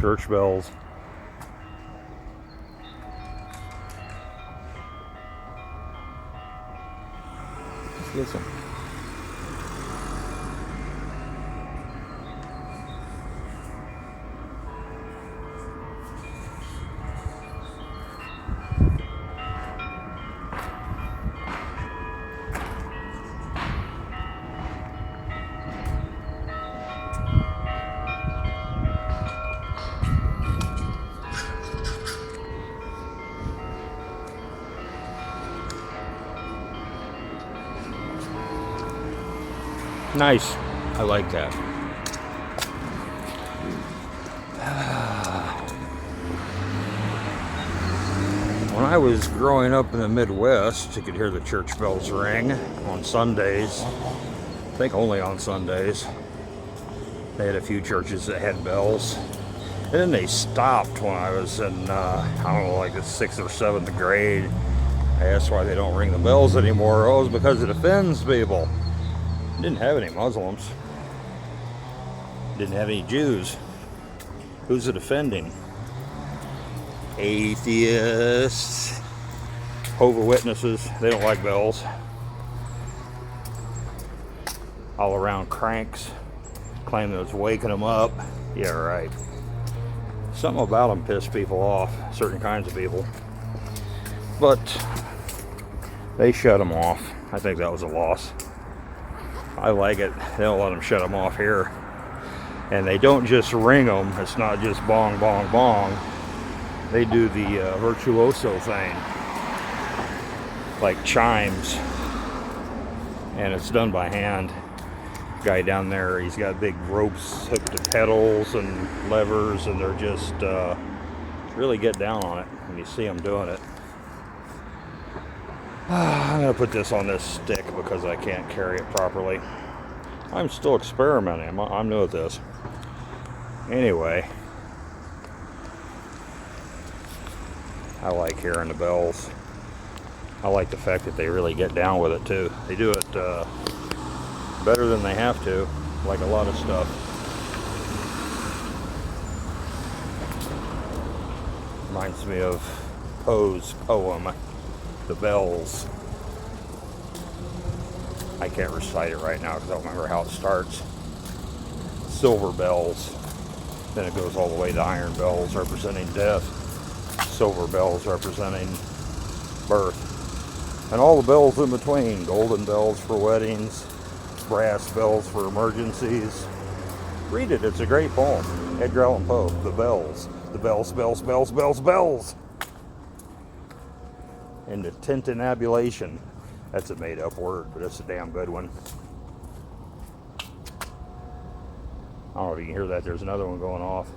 church bells. Let's get some. Nice. I like that. When I was growing up in the Midwest, you could hear the church bells ring on Sundays. I think only on Sundays. They had a few churches that had bells. And then they stopped when I was in, I don't know, like the 6th or 7th grade. I asked why they don't ring the bells anymore. Oh, it's because it offends people. Didn't have any Muslims. Didn't have any Jews. Who's it offending? Atheists. Jehovah's Witnesses. They don't like bells. All around cranks. Claim that it's waking them up. Yeah, right. Something about them piss people off. Certain kinds of people. But they shut them off. I think that was a loss. I like it. They don't let them shut them off here. And they don't just ring them. It's not just bong, bong, bong. They do the virtuoso thing. Like chimes. And it's done by hand. Guy down there, he's got big ropes hooked to pedals and levers. And they're just really get down on it when you see them doing it. I'm going to put this on this stick because I can't carry it properly. I'm still experimenting. I'm new at this. Anyway, I like hearing the bells. I like the fact that they really get down with it too. They do it better than they have to, like a lot of stuff. Reminds me of Poe's poem, The Bells. I can't recite it right now because I don't remember how it starts. Silver bells. Then it goes all the way to iron bells representing death. Silver bells representing birth. And all the bells in between. Golden bells for weddings. Brass bells for emergencies. Read it. It's a great poem. Edgar Allan Poe. The bells. The bells, bells, bells, bells, bells. And the Tintinnabulation. That's a made-up word, but it's a damn good one. I don't know if you can hear that. There's another one going off.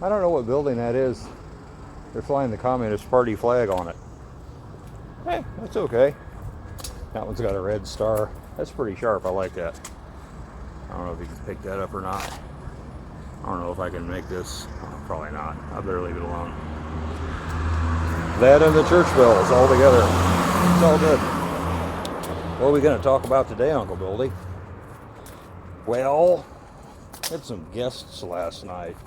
I don't know what building that is. They're flying the Communist Party flag on it. Hey, that's okay. That one's got a red star. That's pretty sharp. I like that. I don't know if you can pick that up or not. I don't know if I can make this. Oh, probably not. I better leave it alone. That and the church bells all together. It's all good. What are we going to talk about today, Uncle Bildy? Well, had some guests last night.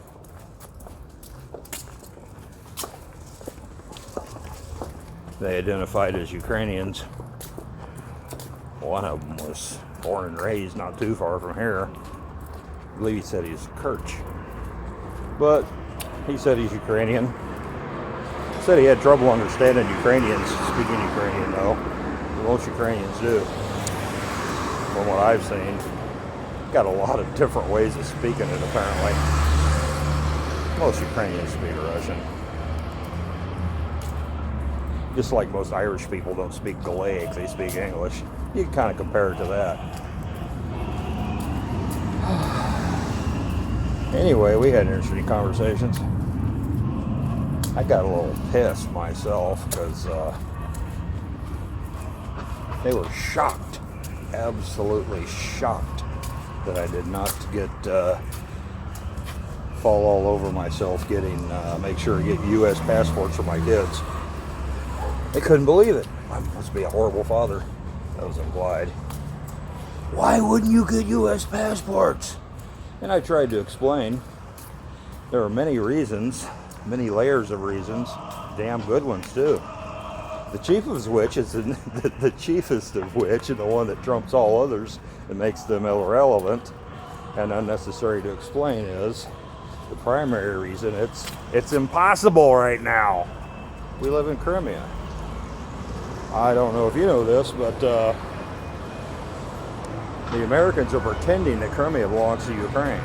They identified as Ukrainians. One of them was born and raised not too far from here. I believe he said he's Kirch. But he said he's Ukrainian. Said he had trouble understanding Ukrainians, speaking Ukrainian though. Most Ukrainians do. From what I've seen. Got a lot of different ways of speaking it apparently. Most Ukrainians speak Russian. Just like most Irish people don't speak Gaelic, they speak English. You can kind of compare it to that. Anyway, we had interesting conversations. I got a little pissed myself because they were shocked, absolutely shocked that I did not get fall all over myself getting make sure to get U.S. passports for my kids. They couldn't believe it. I must be a horrible father. That was implied. why wouldn't you get U.S. passports? And I tried to explain. There are many reasons, many layers of reasons, damn good ones too. The chiefest of which is the chiefest of which, and the one that trumps all others and makes them irrelevant and unnecessary to explain, is the primary reason. It's impossible right now. We live in Crimea. I don't know if you know this, but the Americans are pretending that Crimea belongs to Ukraine.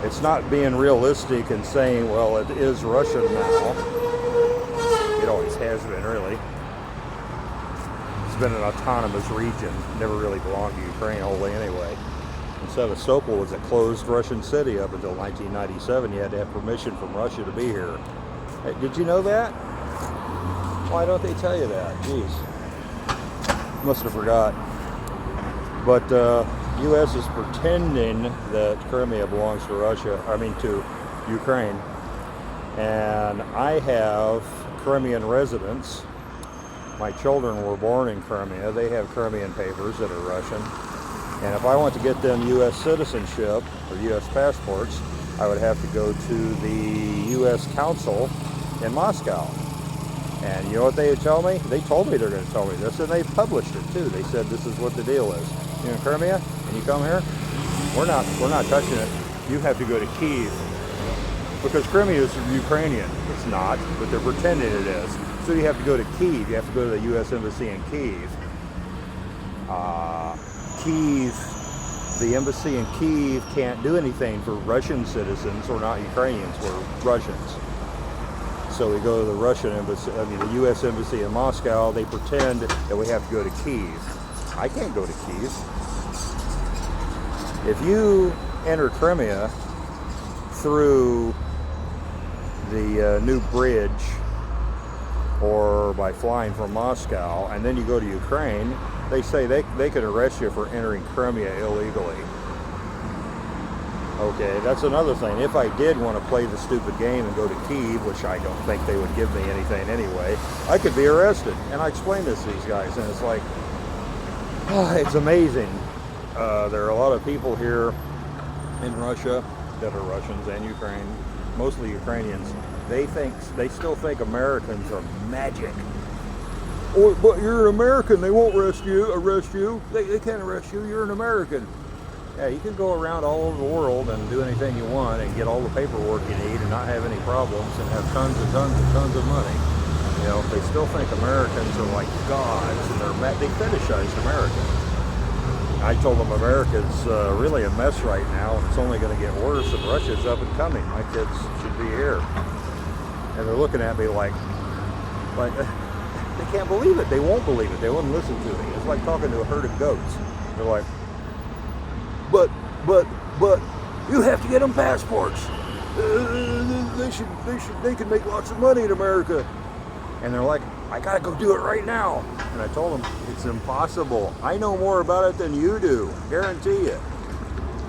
It's not being realistic and saying, well, it is Russian now. It always has been, really. It's been an autonomous region. Never really belonged to Ukraine wholly anyway. And Sevastopol was a closed Russian city up until 1997. You had to have permission from Russia to be here. Hey, did you know that? Why don't they tell you that? Jeez. Must have forgot. But U.S. is pretending that Crimea belongs to to Ukraine. And I have Crimean residents. My children were born in Crimea. They have Crimean papers that are Russian. And if I want to get them U.S. citizenship or U.S. passports, I would have to go to the U.S. Consul in Moscow. And you know what they would tell me? They told me they're going to tell me this, and they published it too. They said this is what the deal is. You're in Crimea, and you come here, we're not touching it. You have to go to Kyiv. Because Crimea is Ukrainian. It's not, but they're pretending it is. So you have to go to Kyiv. You have to go to the U.S. Embassy in Kyiv. The embassy in Kyiv can't do anything for Russian citizens, or not Ukrainians, we're Russians. So we go to the the U.S. Embassy in Moscow. They pretend that we have to go to Kyiv. I can't go to Kyiv. If you enter Crimea through the new bridge or by flying from Moscow, and then you go to Ukraine, they say they could arrest you for entering Crimea illegally. Okay, that's another thing. If I did want to play the stupid game and go to Kyiv, which I don't think they would give me anything anyway, I could be arrested. And I explained this to these guys, and it's like, it's amazing. There are a lot of people here in Russia that are Russians and Ukraine, mostly Ukrainians. They still think Americans are magic. Oh, but you're an American. They won't arrest you. They can't arrest you. You're an American. Yeah, you can go around all over the world and do anything you want and get all the paperwork you need and not have any problems and have tons and tons and tons of money. You know, they still think Americans are like gods, and they fetishize America. I told them America's really a mess right now, and it's only going to get worse, and Russia's up and coming. My kids should be here. And they're looking at me like they can't believe it. They won't believe it. They wouldn't listen to me. It's like talking to a herd of goats. They're like, but you have to get them passports. They can make lots of money in America. And they're like, I gotta go do it right now. And I told them, it's impossible. I know more about it than you do, guarantee you.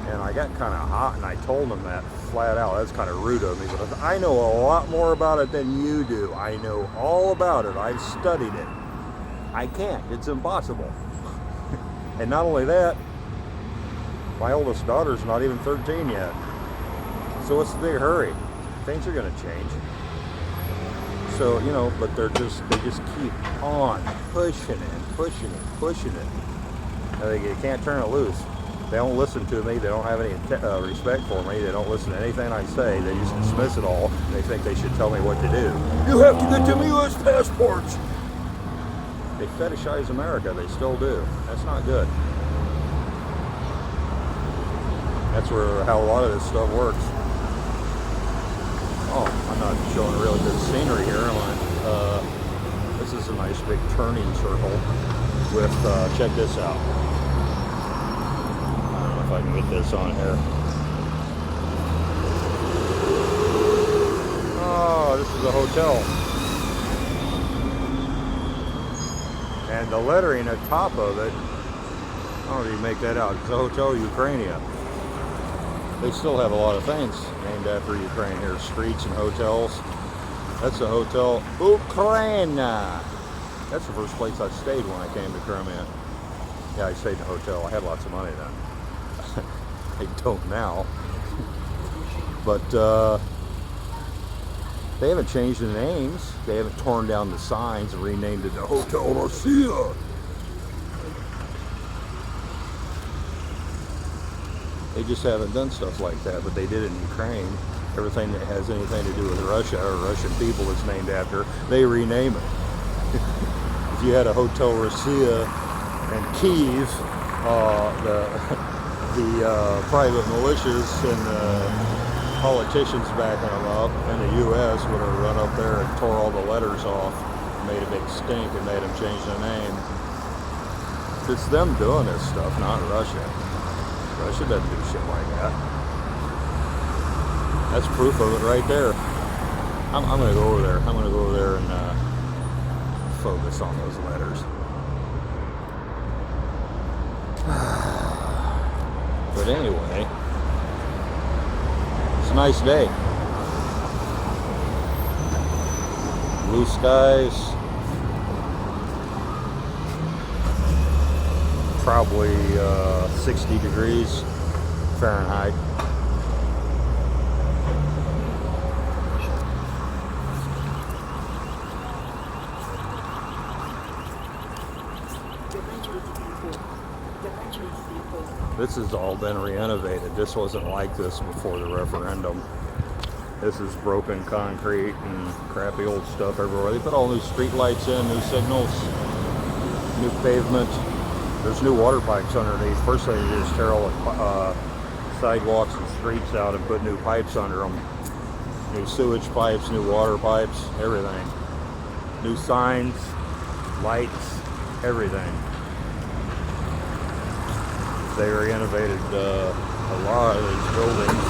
And I got kind of hot, and I told them that flat out. That's kind of rude of me, but I know a lot more about it than you do. I know all about it. I've studied it. I can't. It's impossible. And not only that, my oldest daughter's not even 13 yet. So what's the big hurry? Things are going to change. So, you know, but they just keep on pushing it. They can't turn it loose. They don't listen to me. They don't have any respect for me. They don't listen to anything I say. They just dismiss it all. They think they should tell me what to do. You have to get them U.S. passports. They fetishize America. They still do. That's not good. That's how a lot of this stuff works. Oh, I'm not showing a really good scenery here, am I? This is a nice big turning circle with, check this out. I don't know if I can get this on here. Oh, this is a hotel. And the lettering at top of it, I don't know if you make that out. It's a Hotel Ukrainia. They still have a lot of things named after Ukraine here, streets and hotels. That's the Hotel Ukraina. That's the first place I stayed when I came to Crimea. Yeah, I stayed in a hotel. I had lots of money then. I don't now. But they haven't changed the names. They haven't torn down the signs and renamed it the Hotel Russia. They just haven't done stuff like that, but they did it in Ukraine. Everything that has anything to do with Russia or Russian people is named after, they rename it. If you had a Hotel Russia in Kyiv, the private militias and the politicians backing them up in the U.S. would have run up there and tore all the letters off, made a big stink, and made them change the name. It's them doing this stuff, not Russia. Russia doesn't do shit like that. That's proof of it right there. I'm going to go over there. I'm going to go over there and focus on those letters. But anyway, it's a nice day. Blue skies. Probably 60 degrees Fahrenheit. This has all been renovated. This wasn't like this before the referendum. This is broken concrete and crappy old stuff everywhere. They put all new street lights in, new signals, new pavement. There's new water pipes underneath. First thing they did is tear all the sidewalks and streets out and put new pipes under them. New sewage pipes, new water pipes, everything. New signs, lights, everything. They renovated a lot of these buildings.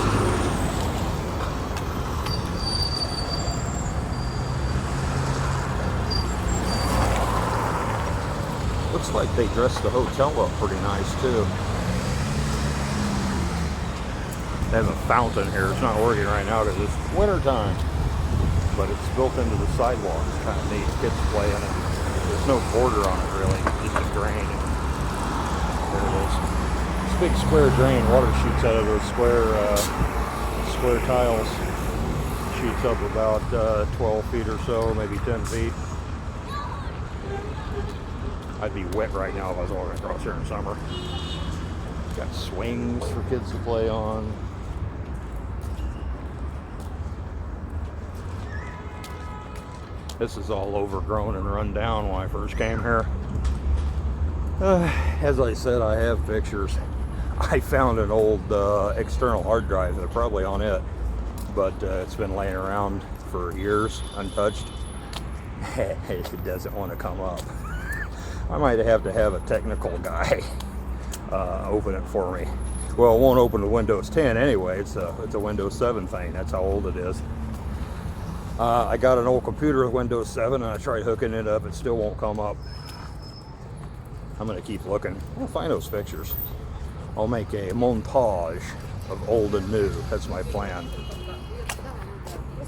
Looks like they dressed the hotel up pretty nice too. They have a fountain here. It's not working right now because it's winter time, but it's built into the sidewalk. It's kind of neat. Kids play in it. There's no border on it really, just a drain. There it is. It's a big square drain. Water shoots out of those square tiles. Shoots up about 12 feet or so, maybe 10 feet. I'd be wet right now if I was walking across here in summer. Got swings for kids to play on. This is all overgrown and run down when I first came here. As I said, I have pictures. I found an old external hard drive. They're probably on it, but it's been laying around for years, untouched. It doesn't want to come up. I might have to have a technical guy open it for me. Well, it won't open to Windows 10 anyway. It's a Windows 7 thing. That's how old it is. I got an old computer with Windows 7 and I tried hooking it up. It still won't come up. I'm going to keep looking. I'll find those pictures. I'll make a montage of old and new. That's my plan.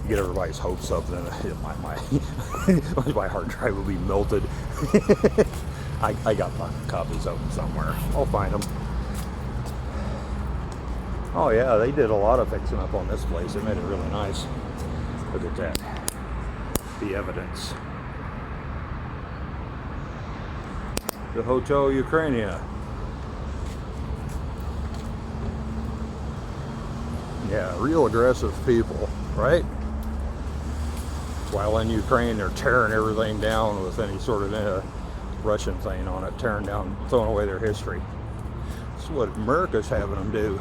Get everybody's hopes up, then my hard drive will be melted. I got copies of them somewhere. I'll find them. Oh yeah, they did a lot of fixing up on this place. They made it really nice. Look at that. The evidence. The Hotel Ukrainia. Yeah, real aggressive people, right? While in Ukraine, they're tearing everything down with any sort of Russian thing on it, tearing down, throwing away their history. That's what America's having them do.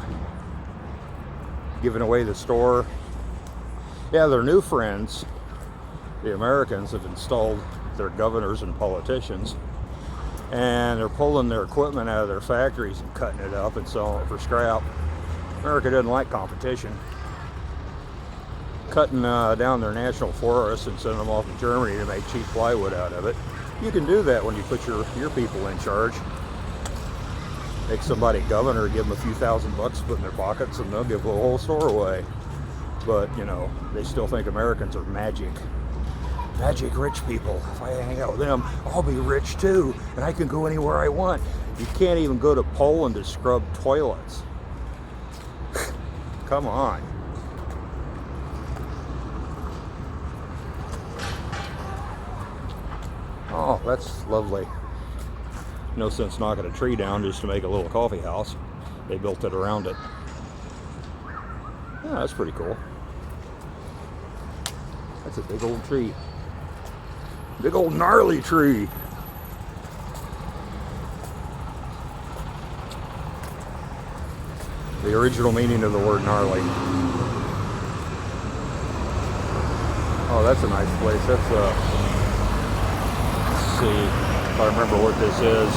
Giving away the store. Yeah, their new friends, the Americans, have installed their governors and politicians, and they're pulling their equipment out of their factories and cutting it up and selling it for scrap. America doesn't like competition. Cutting down their national forests and sending them off to Germany to make cheap plywood out of it. You can do that when you put your people in charge. Make somebody governor, give them a few $1,000 to put in their pockets, and they'll give the whole store away. But, you know, they still think Americans are magic. Magic rich people. If I hang out with them, I'll be rich too, and I can go anywhere I want. You can't even go to Poland to scrub toilets. Come on. Oh, that's lovely. No sense knocking a tree down just to make a little coffee house. They built it around it. Yeah, that's pretty cool. That's a big old tree. Big old gnarly tree. The original meaning of the word gnarly. Oh, that's a nice place. That's let's see if I remember what this is.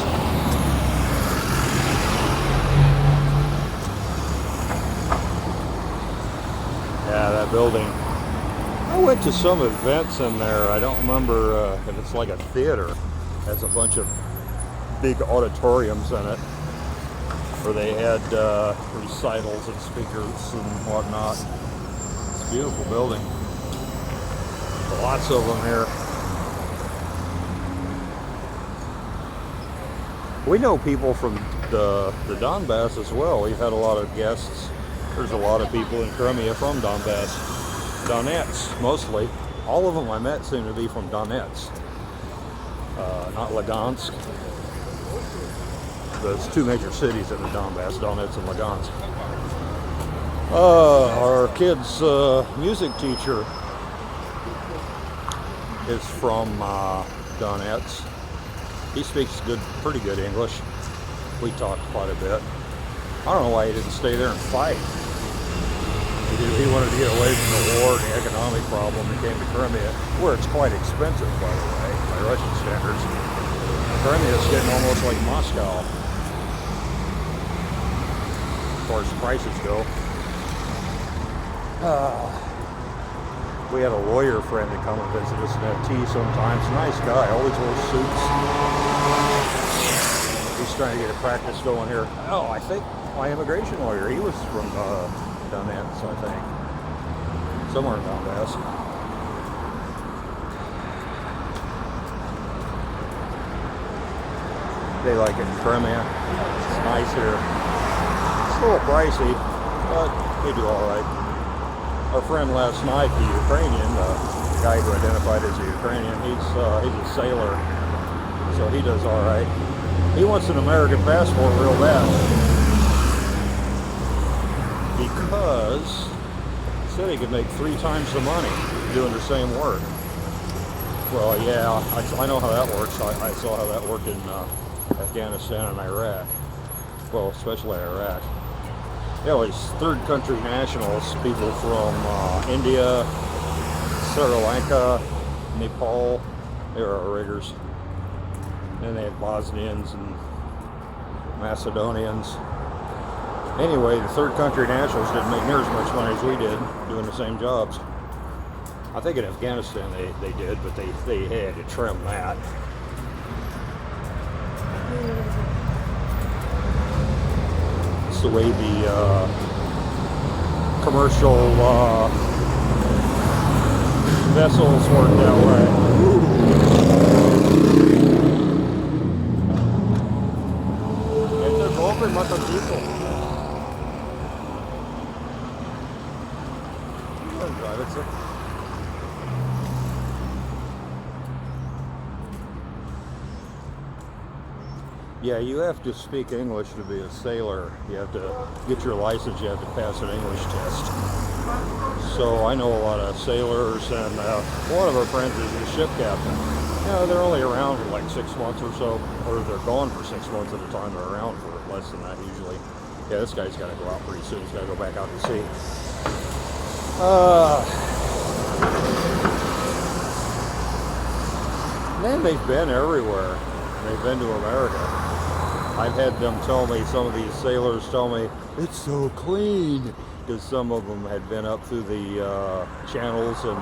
Yeah, that building. I went to some events in there. I don't remember if it's like a theater. It has a bunch of big auditoriums in it where they had recitals and speakers and whatnot. It's a beautiful building. Lots of them here. We know people from the Donbass as well. We've had a lot of guests. There's a lot of people in Crimea from Donbass. Donetsk, mostly. All of them I met seem to be from Donetsk. Not Lugansk. There's two major cities in the Donbass, Donetsk and Lugansk. Our kid's music teacher is from Donetsk. He speaks pretty good English. We talked quite a bit. I don't know why he didn't stay there and fight. He wanted to get away from the war and the economic problem and came to Crimea, where it's quite expensive, by the way, by Russian standards. Crimea is getting almost like Moscow, as far as prices go. We had a lawyer friend that come and visit us and have tea sometimes. Nice guy, always wears suits. He's trying to get a practice going here. Oh, I think my immigration lawyer, he was from Donetsk, I think. Somewhere in Donbass. They like it in Crimea. It's nice here. It's a little pricey, but they do all right. Our friend last night, the Ukrainian, the guy who identified as a Ukrainian, he's a sailor, so he does all right. He wants an American passport real bad because he said he could make 3 times the money doing the same work. Well, yeah, I know how that works. I saw how that worked in Afghanistan and Iraq. Well, especially Iraq. Yeah, well, these third country nationals, people from India, Sri Lanka, Nepal, they're our riggers. And they have Bosnians and Macedonians. Anyway, the third country nationals didn't make near as much money as we did doing the same jobs. I think in Afghanistan they did, but they had to trim that. It's the way the commercial vessels work that way. Это добрый мотоцикл. Нравится. Yeah, you have to speak English to be a sailor. You have to get your license, you have to pass an English test. So I know a lot of sailors, and one of our friends is a ship captain. You know, they're only around for like 6 months or so, or they're gone for 6 months at a time. They're around for less than that usually. Yeah, this guy's got to go out pretty soon. He's got to go back out to sea. Man, they've been everywhere. They've been to America. I've had them tell me, some of these sailors tell me, it's so clean, because some of them had been up through the channels in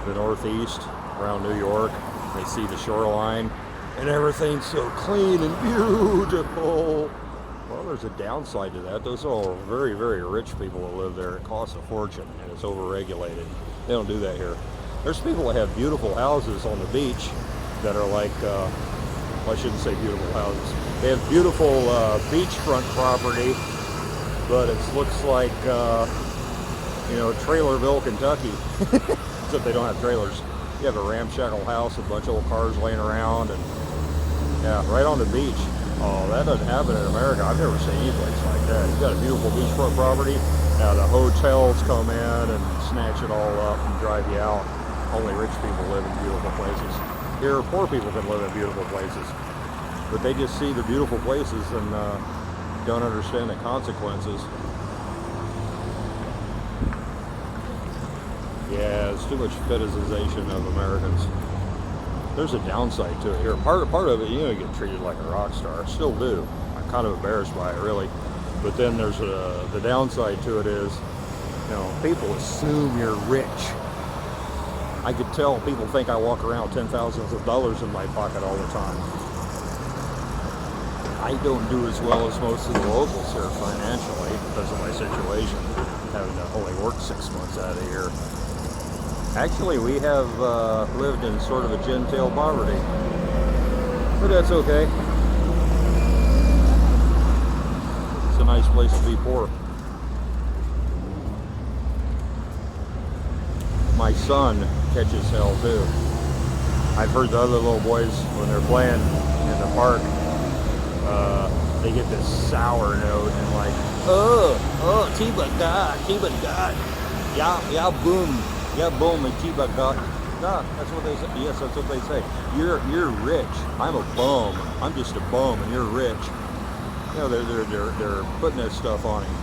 the Northeast, around New York. They see the shoreline, and everything's so clean and beautiful. Well, there's a downside to that. Those are very, very rich people that live there. It costs a fortune, and it's overregulated. They don't do that here. There's people that have beautiful houses on the beach that are like Well, I shouldn't say beautiful houses. They have beautiful beachfront property, but it looks like, you know, Trailerville, Kentucky. Except they don't have trailers. You have a ramshackle house, a bunch of old cars laying around, and yeah, right on the beach. Oh, that doesn't happen in America. I've never seen any place like that. You've got a beautiful beachfront property. Now the hotels come in and snatch it all up and drive you out. Only rich people live in beautiful places. Here, poor people can live in beautiful places. But they just see the beautiful places and don't understand the consequences. Yeah, it's too much fetishization of Americans. There's a downside to it here. Part of it, you know, you get treated like a rock star. I still do. I'm kind of embarrassed by it, really. But then there's the downside to it is, you know, people assume you're rich. I could tell people think I walk around with $10,000s of dollars in my pocket all the time. I don't do as well as most of the locals here financially because of my situation, having to only work 6 months out of the year. Actually, we have lived in sort of a genteel poverty, but that's okay. It's a nice place to be poor. My son catches hell too. I've heard the other little boys, when they're playing in the park, they get this sour note and like, oh, Tiba God, yeah, boom. Yeah, boom, and Tiba God. No, that's what they say. Yes, that's what they say. You're rich. I'm a bum. I'm just a bum, and you're rich. You know, they're putting that stuff on him.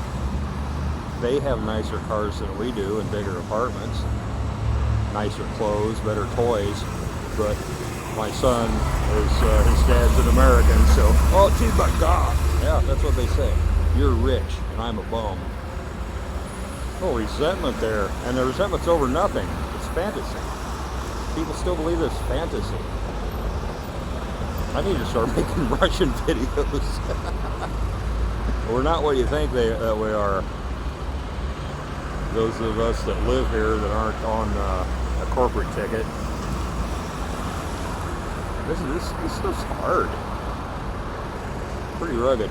They have nicer cars than we do, and bigger apartments, nicer clothes, better toys. But my son is his dad's an American, so oh, Tiba God. Yeah, that's what they say. You're rich, and I'm a bum. Oh, resentment there, and the resentment's over nothing. It's fantasy. People still believe it's fantasy. I need to start making Russian videos. We're not what you think we are. Those of us that live here that aren't on a corporate ticket. This stuff's hard. Pretty rugged.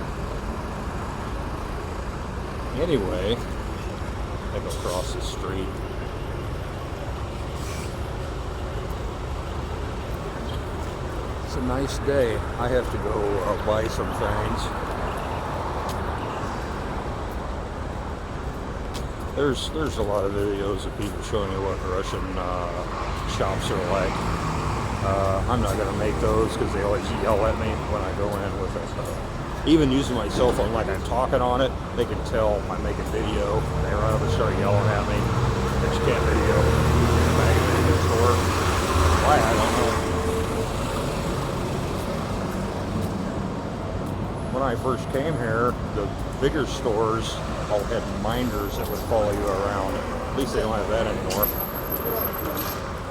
Anyway. I go across the street. It's a nice day. I have to go buy some things. There's a lot of videos of people showing you what Russian shops are like. I'm not going to make those because they always yell at me when I go in with it. Even using my cell phone like I'm talking on it, they can tell I'm making video. They run up and start yelling at me. They just can't video. Magazine store. Why? I don't know. When I first came here, the bigger stores all had minders that would follow you around. At least they don't have that anymore.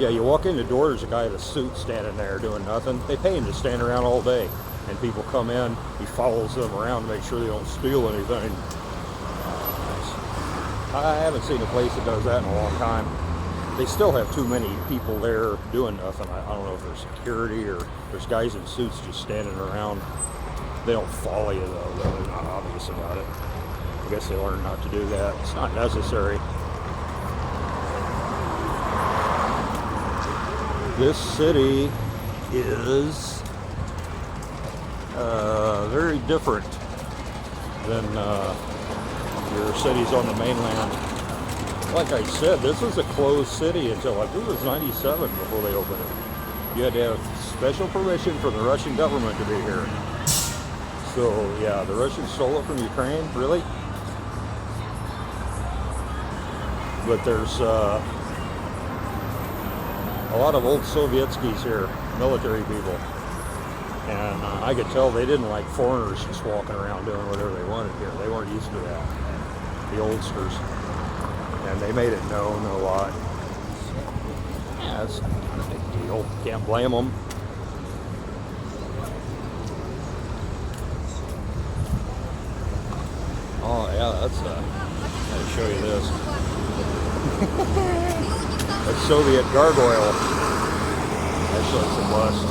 Yeah, you walk in the door, there's a guy in a suit standing there doing nothing. They pay him to stand around all day. And people come in, he follows them around to make sure they don't steal anything. I haven't seen a place that does that in a long time. They still have too many people there doing nothing. I don't know if there's security or there's guys in suits just standing around. They don't follow you though. They're not obvious about it. I guess they learn not to do that. It's not necessary. This city is very different than your cities on the mainland. Like I said, this was a closed city until I believe it was 97 before they opened it. You had to have special permission from the Russian government to be here. So yeah, the Russians stole it from Ukraine, really? But there's a lot of old Sovietskis here, military people. And I could tell they didn't like foreigners just walking around doing whatever they wanted here. They weren't used to that, the oldsters. And they made it known a lot. Yeah, it's not a big deal. Can't blame them. Oh yeah, that's I'll show you this. That's Soviet gargoyle. Actually, it's a bust.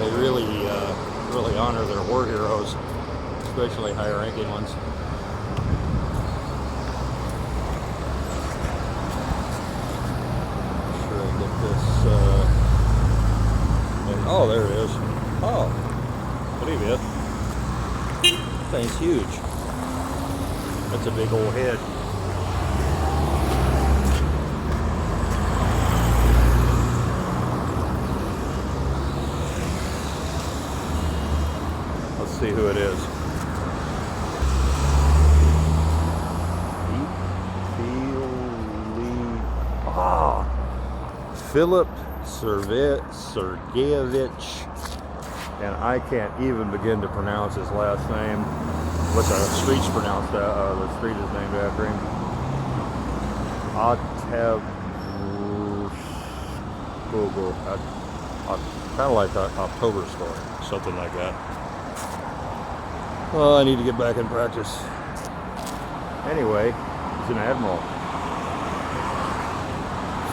They really, really honor their war heroes, especially higher-ranking ones. Sure, I get this. Oh, there it is. Oh, believe it. That thing's huge. That's a big old head. Let's see who it is. Philip Sergeyevich, and I can't even begin to pronounce his last name. What's the street's pronounced? The street is named after him. Kind of like the October story, something like that. Well, I need to get back in practice. Anyway, he's an admiral.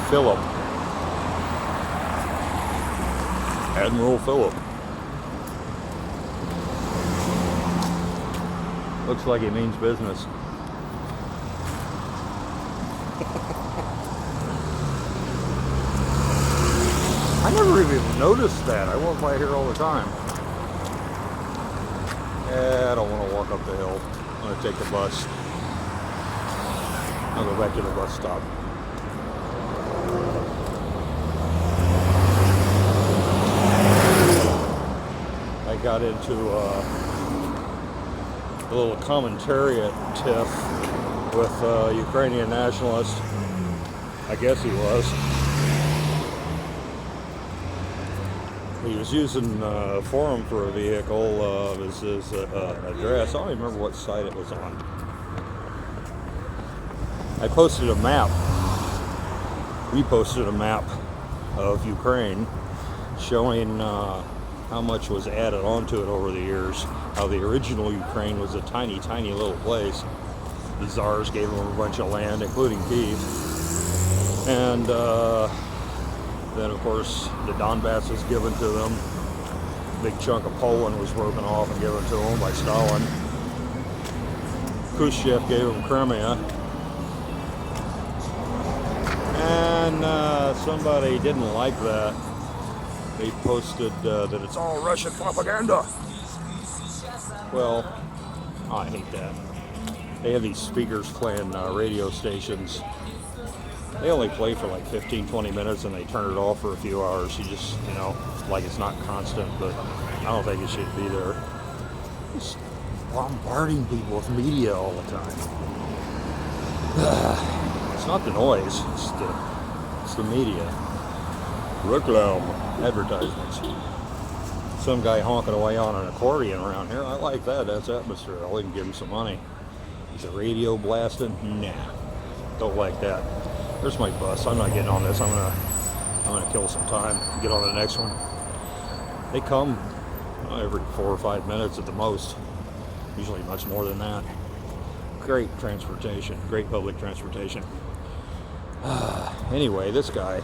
Philip. Admiral Philip. Looks like he means business. I never even noticed that. I walk by here all the time. I don't want to walk up the hill. I'm going to take the bus. I'll go back to the bus stop. I got into a little commentariat tiff with a Ukrainian nationalist. I guess he was. He was using a forum for a vehicle as his address. I don't even remember what site it was on. I posted a map. We posted a map of Ukraine showing how much was added onto it over the years. How the original Ukraine was a tiny, tiny little place. The Tsars gave them a bunch of land, including Kyiv. And then, of course, the Donbass was given to them. A big chunk of Poland was broken off and given to them by Stalin. Khrushchev gave them Crimea. And somebody didn't like that. They posted that it's all Russian propaganda. Well, I hate that. They have these speakers playing radio stations. They only play for like 15-20 minutes and they turn it off for a few hours. You just, like it's not constant, but I don't think it should be there. Just bombarding people with media all the time. It's not the noise, it's the media. Reclam, advertisements. Some guy honking away on an accordion around here. I like that. That's atmosphere. I'll even give him some money. Is the radio blasting? Nah, don't like that. There's my bus. I'm not getting on this. I'm gonna kill some time. Get on the next one. They come every 4 or 5 minutes at the most. Usually much more than that. Great transportation. Great public transportation. Anyway, this guy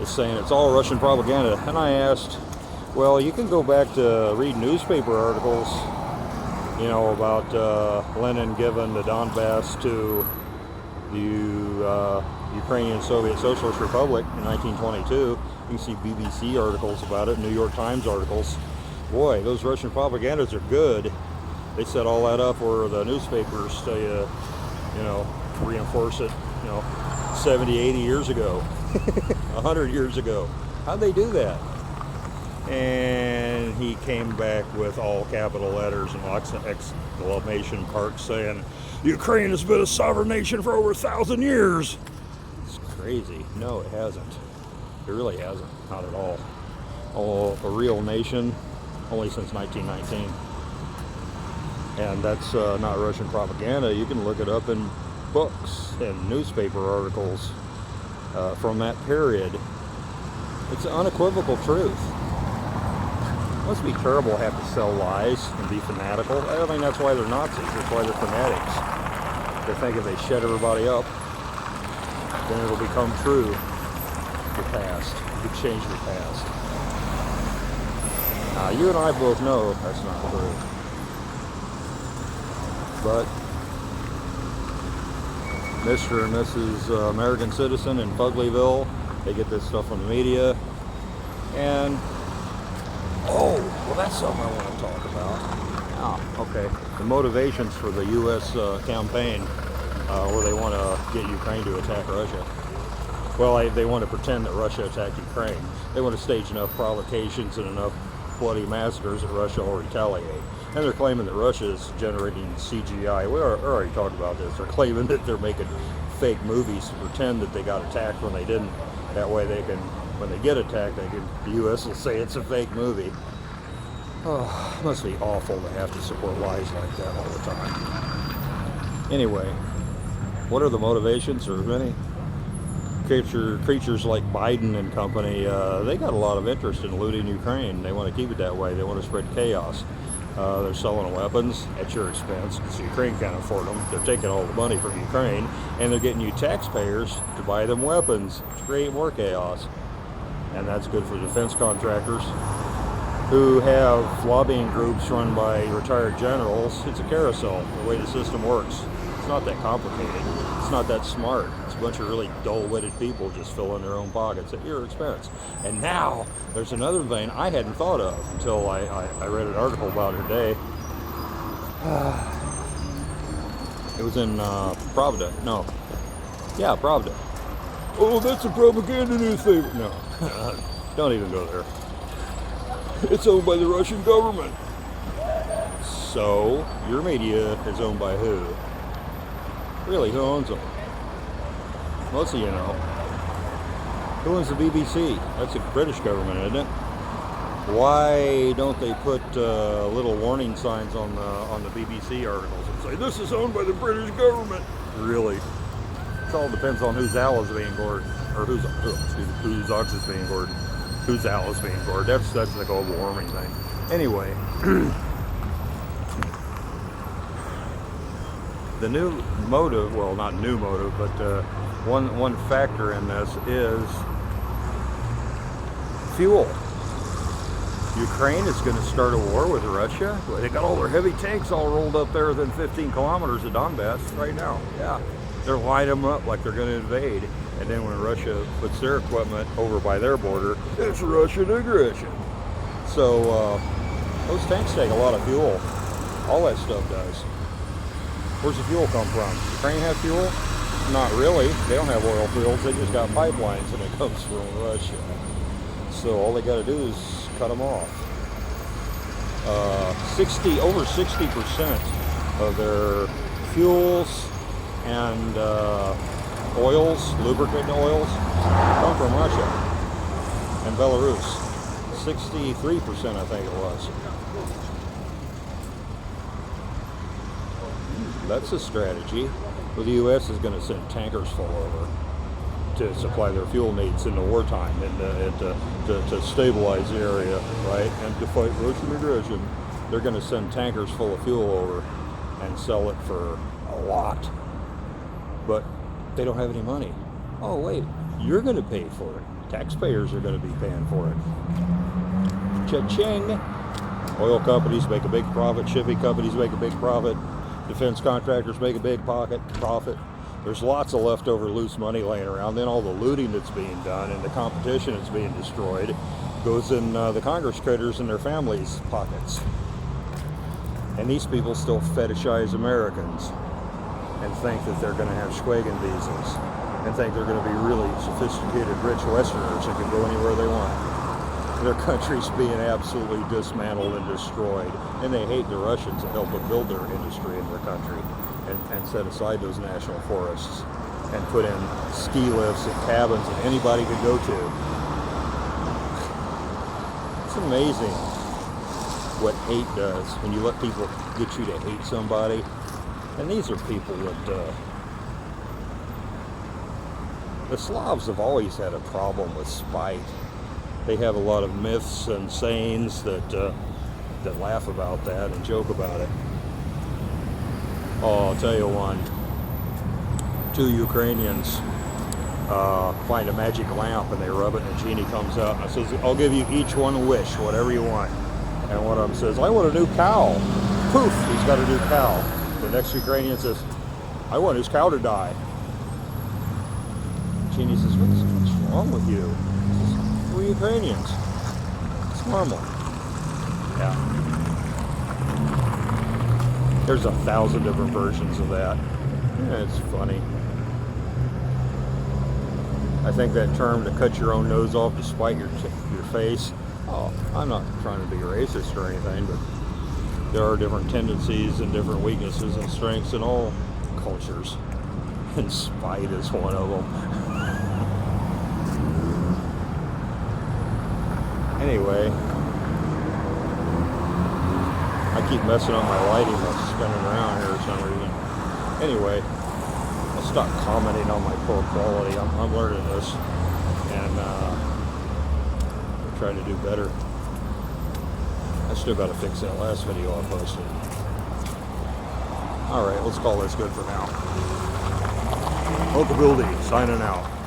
is saying it's all Russian propaganda, and I asked, well, you can go back to read newspaper articles, about Lenin giving the Donbass to the Ukrainian Soviet Socialist Republic in 1922. You can see BBC articles about it, New York Times articles. Boy, those Russian propagandas are good. They set all that up where the newspapers tell you, reinforce it, 70, 80 years ago, 100 years ago. How'd they do that? And he came back with all capital letters and exclamation marks saying, Ukraine has been a sovereign nation for over 1,000 years. It's crazy. No, it hasn't. It really hasn't. Not at all. Oh, a real nation only since 1919. And that's not Russian propaganda. You can look it up in books and newspaper articles from that period. It's unequivocal truth. It must be terrible to have to sell lies and be fanatical. I mean, that's why they're Nazis. That's why they're fanatics. They think if they shut everybody up, then it'll become true. The past. You could change the past. You and I both know that's not true. But Mr. and Mrs. American Citizen in Fuglyville, they get this stuff from the media. And, oh, well, that's something I want to talk about. Oh, okay. The motivations for the U.S. Campaign where they want to get Ukraine to attack Russia. Well, they want to pretend that Russia attacked Ukraine. They want to stage enough provocations and enough bloody massacres that Russia will retaliate. And they're claiming that Russia is generating CGI. We already talked about this. They're claiming that they're making fake movies to pretend that they got attacked when they didn't. That way they can, when they get attacked, the U.S. will say it's a fake movie. Oh, it must be awful to have to support lies like that all the time. Anyway, what are the motivations? There's many. Creatures like Biden and company, they got a lot of interest in looting Ukraine. They want to keep it that way. They want to spread chaos. They're selling weapons at your expense because Ukraine can't afford them. They're taking all the money from Ukraine, and they're getting you taxpayers to buy them weapons to create more chaos. And that's good for defense contractors who have lobbying groups run by retired generals. It's a carousel, the way the system works. It's not that complicated. It's not that smart. It's a bunch of really dull-witted people just filling their own pockets at your expense. And now, there's another thing I hadn't thought of until I read an article about it today. It was in Pravda. No. Yeah, Pravda. Oh, that's a propaganda newspaper. No. Don't even go there. It's owned by the Russian government. So, your media is owned by who? Really, who owns them? Most of you know. Who owns the BBC? That's the British government, isn't it? Why don't they put little warning signs on the BBC articles and say, this is owned by the British government? Really? It all depends on whose owl is being gored, or whose ox is being gored, whose owl is being gored. That's the global warming thing. Anyway. The new motive, well, not new motive, but one factor in this is fuel. Ukraine is going to start a war with Russia. They got all their heavy tanks all rolled up there within 15 kilometers of Donbass right now. Yeah, they're lining them up like they're going to invade. And then when Russia puts their equipment over by their border, it's Russian aggression. So those tanks take a lot of fuel. All that stuff does. Where's the fuel come from? Ukraine have fuel? Not really. They don't have oil fields. They just got pipelines, and it comes from Russia. So all they got to do is cut them off. Over 60% of their fuels and oils, lubricant oils, come from Russia and Belarus. 63%, I think it was. That's a strategy. Well, the U.S. is going to send tankers full over to supply their fuel needs in the wartime and to stabilize the area, right? And to fight Russian aggression. They're going to send tankers full of fuel over and sell it for a lot. But they don't have any money. Oh, wait, you're going to pay for it. Taxpayers are going to be paying for it. Cha-ching! Oil companies make a big profit. Shipping companies make a big profit. Defense contractors make a big profit. There's lots of leftover loose money laying around. Then all the looting that's being done and the competition that's being destroyed goes in the Congress critters and their families' pockets. And these people still fetishize Americans and think that they're going to have Schwagen visas and think they're going to be really sophisticated, rich Westerners that can go anywhere they want. Their country's being absolutely dismantled and destroyed, and they hate the Russians that help them build their industry in their country and set aside those national forests and put in ski lifts and cabins that anybody could go to. It's amazing what hate does when you let people get you to hate somebody. And these are people that the Slavs have always had a problem with spite. They have a lot of myths and sayings that laugh about that and joke about it. Oh, I'll tell you one. 2 Ukrainians find a magic lamp and they rub it and a genie comes out and says, I'll give you each one a wish, whatever you want. And one of them says, I want a new cow. Poof, he's got a new cow. The next Ukrainian says, I want his cow to die. Jeannie says, what's wrong with you? He says, we're Ukrainians. It's normal. Yeah. There's 1,000 different versions of that. Yeah, it's funny. I think that term to cut your own nose off to spite your face. Oh, I'm not trying to be racist or anything, but there are different tendencies and different weaknesses and strengths in all cultures. And spite is one of them. Anyway, I keep messing up my lighting by spinning around here for some reason. Anyway, I'll stop commenting on my poor quality. I'm learning this, and I'm trying to do better. I still got to fix that last video I posted. Alright, let's call this good for now. Uncle Bildy, signing out.